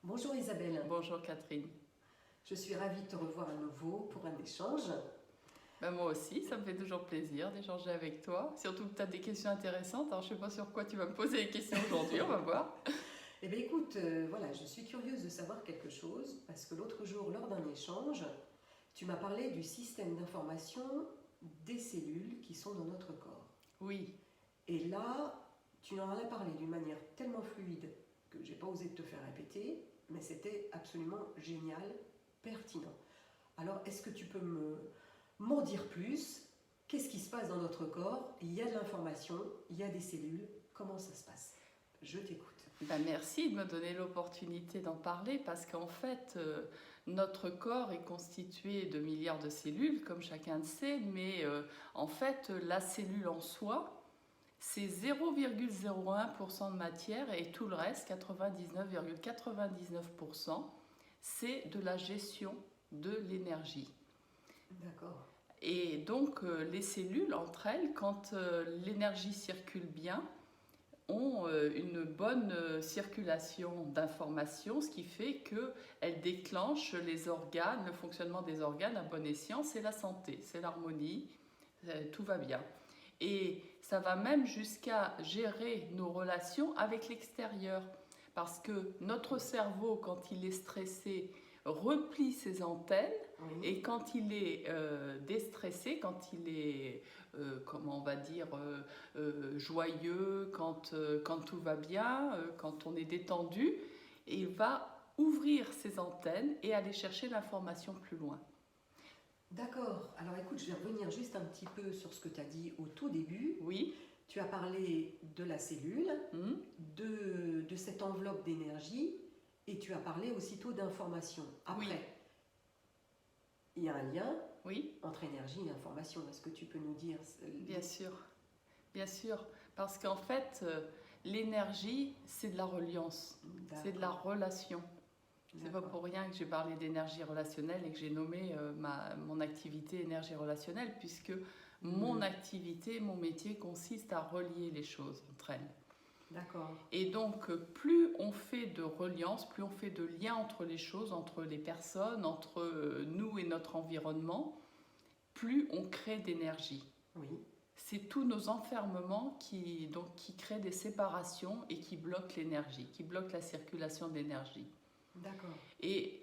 Bonjour Isabelle, Bonjour Catherine. je suis ravie de te revoir à nouveau pour un échange. Ben, moi aussi, ça me fait toujours plaisir d'échanger avec toi. Surtout que tu as des questions intéressantes. Alors, je ne sais pas sur quoi tu vas me poser les questions aujourd'hui, on va voir. Eh bien écoute, voilà, je suis curieuse de savoir quelque chose parce que l'autre jour, lors d'un échange, tu m'as parlé du système d'information des cellules qui sont dans notre corps. Oui, Et là, tu en as parlé d'une manière tellement fluide que j'ai pas osé te faire répéter, mais c'était absolument génial, pertinent. Alors, est-ce que tu peux m'en dire plus? Qu'est-ce qui se passe dans notre corps? Il y a de l'information, il y a des cellules. Comment ça se passe? Je t'écoute. ben, merci de me donner l'opportunité d'en parler parce qu'en fait, notre corps est constitué de milliards de cellules, comme chacun le sait, mais en fait, la cellule en soi, c'est 0,01% de matière et tout le reste, 99,99%, c'est de la gestion de l'énergie. D'accord. Et donc les cellules entre elles, quand l'énergie circule bien, ont une bonne circulation d'informations, ce qui fait qu'elles déclenchent les organes, le fonctionnement des organes à bon escient, c'est la santé, c'est l'harmonie, tout va bien. Et ça va même jusqu'à gérer nos relations avec l'extérieur. Parce que notre cerveau, quand il est stressé, replie ses antennes Oui. et quand il est déstressé, quand il est, comment on va dire, joyeux, quand tout va bien, quand on est détendu, il va ouvrir ses antennes et aller chercher l'information plus loin. D'accord. Alors écoute, je vais revenir juste un petit peu sur ce que tu as dit au tout début. Oui. Tu as parlé de la cellule, Hmm. de cette enveloppe d'énergie, et tu as parlé aussitôt d'information. Oui. Après, il y a un lien Oui. entre énergie et information. Est-ce que tu peux nous dire? Bien sûr, bien sûr, parce qu'en fait, l'énergie, c'est de la reliance, c'est de la D'accord. relation. C'est pas D'accord. pour rien que j'ai parlé d'énergie relationnelle et que j'ai nommé mon activité énergie relationnelle, puisque mon activité, mon métier consiste à relier les choses entre elles. D'accord. Et donc, plus on fait de reliance, plus on fait de lien entre les choses, entre les personnes, entre nous et notre environnement, plus on crée d'énergie. Oui. C'est tous nos enfermements qui créent des séparations et qui bloquent l'énergie, qui bloquent la circulation d'énergie. D'accord. Et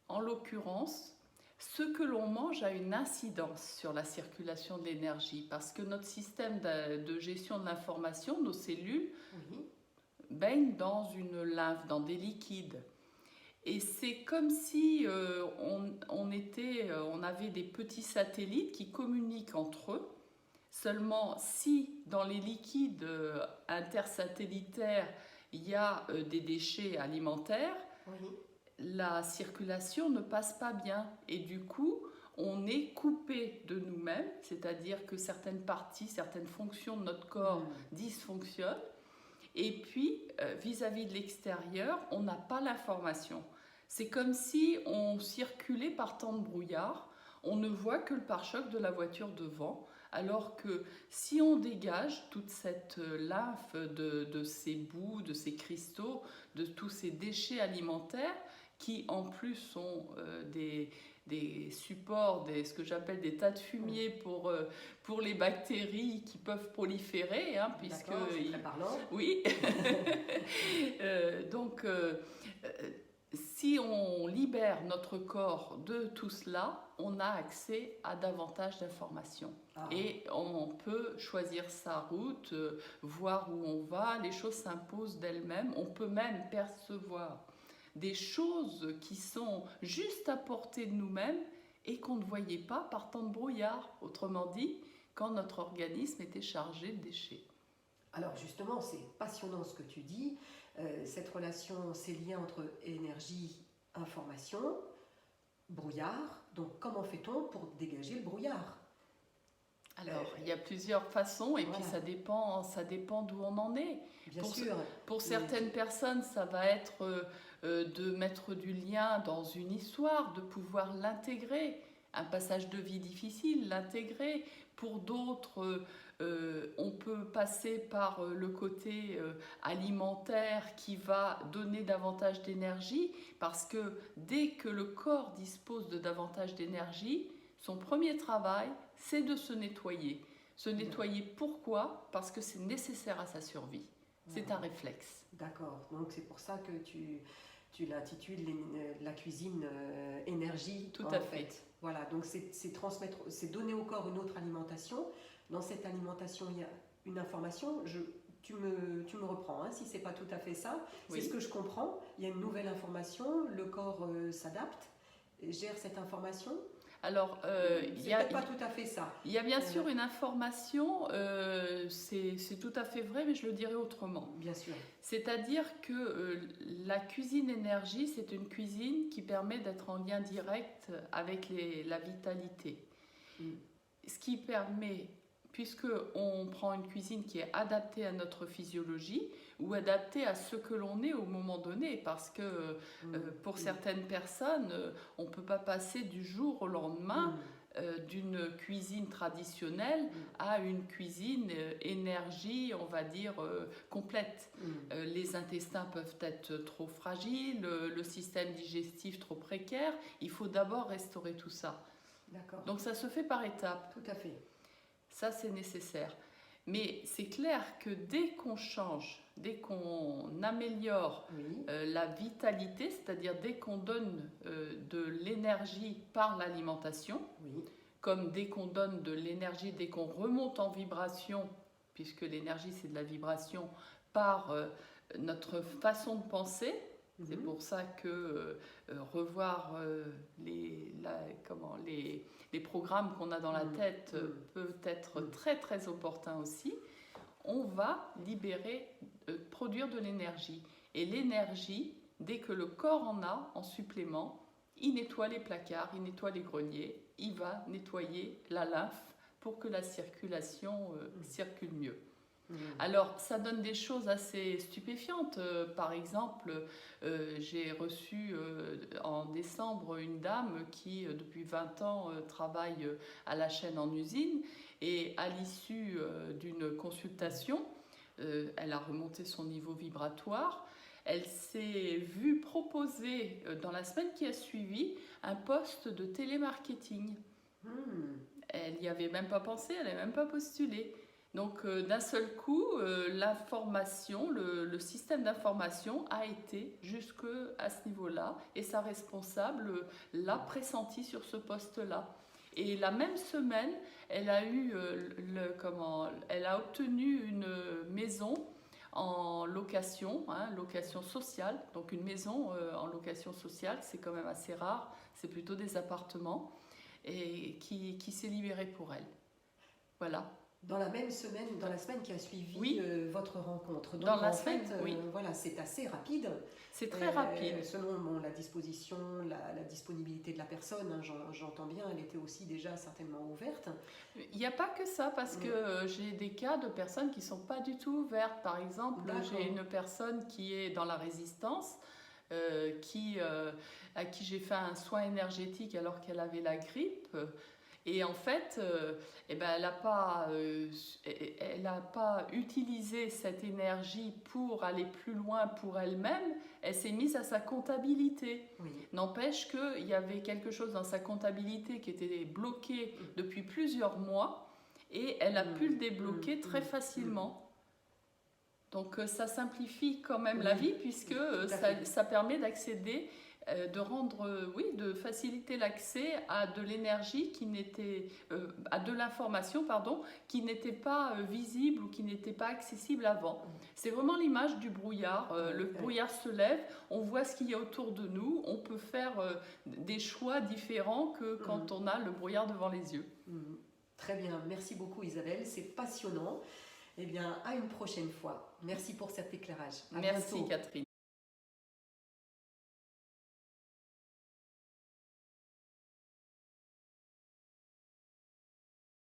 en l'occurrence, ce que l'on mange a une incidence sur la circulation de l'énergie parce que notre système de gestion de l'information, nos cellules, Oui. baignent dans une lymphe, dans des liquides. Et c'est comme si on avait des petits satellites qui communiquent entre eux. Seulement, si dans les liquides intersatellitaires, il y a des déchets alimentaires, Oui. la circulation ne passe pas bien. Et du coup, on est coupé de nous-mêmes, c'est-à-dire que certaines parties, certaines fonctions de notre corps dysfonctionnent. Et puis, vis-à-vis de l'extérieur, on n'a pas l'information. C'est comme si on circulait par temps de brouillard, on ne voit que le pare-choc de la voiture devant, alors que si on dégage toute cette lymphe de ces bouts, de ces cristaux, de tous ces déchets alimentaires, qui en plus sont des supports, ce que j'appelle des tas de fumier pour les bactéries qui peuvent proliférer, hein, puisque... D'accord, c'est très parlant. Oui. Donc, si on libère notre corps de tout cela, on a accès à davantage d'informations. Ah. Et on peut choisir sa route, voir où on va, les choses s'imposent d'elles-mêmes. On peut même percevoir des choses qui sont juste à portée de nous-mêmes et qu'on ne voyait pas par temps de brouillard. Autrement dit, quand notre organisme était chargé de déchets. Alors justement, c'est passionnant ce que tu dis, cette relation, ces liens entre énergie, information, brouillard. Donc comment fait-on pour dégager le brouillard? Alors, il y a plusieurs façons et Voilà. puis ça dépend d'où on en est. Bien sûr. Pour certaines personnes, ça va être de mettre du lien dans une histoire, de pouvoir l'intégrer. un passage de vie difficile, l'intégrer. Pour d'autres, on peut passer par le côté alimentaire qui va donner davantage d'énergie, parce que dès que le corps dispose de davantage d'énergie, son premier travail, c'est de se nettoyer. Se nettoyer, pourquoi? Parce que c'est nécessaire à sa survie. C'est un réflexe. D'accord, donc c'est pour ça que tu l'intitules la cuisine énergie. Tout à fait. Voilà, donc c'est transmettre, c'est donner au corps une autre alimentation. Dans cette alimentation, il y a une information. Tu me reprends, hein, si c'est pas tout à fait ça. Oui. C'est ce que je comprends. Il y a une nouvelle information, le corps s'adapte, gère cette information. Alors, c'est peut-être pas tout à fait ça. Il y a bien sûr une information, c'est tout à fait vrai, mais je le dirais autrement. Bien sûr. C'est-à-dire que la cuisine énergie, c'est une cuisine qui permet d'être en lien direct avec la vitalité. Ce qui permet, puisque on prend une cuisine qui est adaptée à notre physiologie ou adaptée à ce que l'on est au moment donné, parce que pour certaines personnes, on ne peut pas passer du jour au lendemain d'une cuisine traditionnelle à une cuisine énergie, on va dire, complète. Les intestins peuvent être trop fragiles, le système digestif trop précaire. Il faut d'abord restaurer tout ça. D'accord. Donc ça se fait par étapes. Tout à fait. Ça, c'est nécessaire. Mais c'est clair que dès qu'on change, dès qu'on améliore la vitalité, c'est-à-dire dès qu'on donne de l'énergie par l'alimentation, comme dès qu'on donne de l'énergie, dès qu'on remonte en vibration, puisque l'énergie c'est de la vibration, par notre façon de penser, c'est pour ça que revoir les programmes qu'on a dans la tête peut être très très opportun aussi. On va produire de l'énergie. Et l'énergie, dès que le corps en a en supplément, il nettoie les placards, il nettoie les greniers, il va nettoyer la lymphe pour que la circulation circule mieux. Alors, ça donne des choses assez stupéfiantes. Par exemple, j'ai reçu en décembre une dame qui, depuis 20 ans, travaille à la chaîne en usine. Et à l'issue d'une consultation, elle a remonté son niveau vibratoire. Elle s'est vue proposer, dans la semaine qui a suivi, un poste de télémarketing. Elle n'y avait même pas pensé, elle n'avait même pas postulé. Donc d'un seul coup, l'information, le système d'information a été jusqu'à ce niveau-là et sa responsable l'a pressenti sur ce poste-là. Et la même semaine, elle a obtenu une maison en location, location sociale. Donc une maison en location sociale, c'est quand même assez rare, c'est plutôt des appartements, et qui s'est libérée pour elle. Voilà. Dans la semaine qui a suivi votre rencontre. Donc, dans la semaine, voilà, c'est assez rapide. C'est très rapide. Selon la disposition, la disponibilité de la personne, hein, j'entends bien, elle était aussi déjà certainement ouverte. Il n'y a pas que ça, parce que j'ai des cas de personnes qui ne sont pas du tout ouvertes. Par exemple, j'ai une personne qui est dans la résistance, à qui j'ai fait un soin énergétique alors qu'elle avait la grippe. Et en fait, elle n'a pas utilisé cette énergie pour aller plus loin pour elle-même. Elle s'est mise à sa comptabilité. N'empêche qu'il y avait quelque chose dans sa comptabilité qui était bloqué depuis plusieurs mois et elle a pu le débloquer très facilement. Donc ça simplifie quand même la vie, puisque ça permet d'accéder, de faciliter l'accès à de l'énergie à de l'information, qui n'était pas visible ou qui n'était pas accessible avant. C'est vraiment l'image du brouillard. Le brouillard se lève, on voit ce qu'il y a autour de nous, on peut faire des choix différents que quand on a le brouillard devant les yeux. Très bien, merci beaucoup Isabelle, c'est passionnant. Eh bien, à une prochaine fois. Merci pour cet éclairage. À Merci bientôt. Catherine.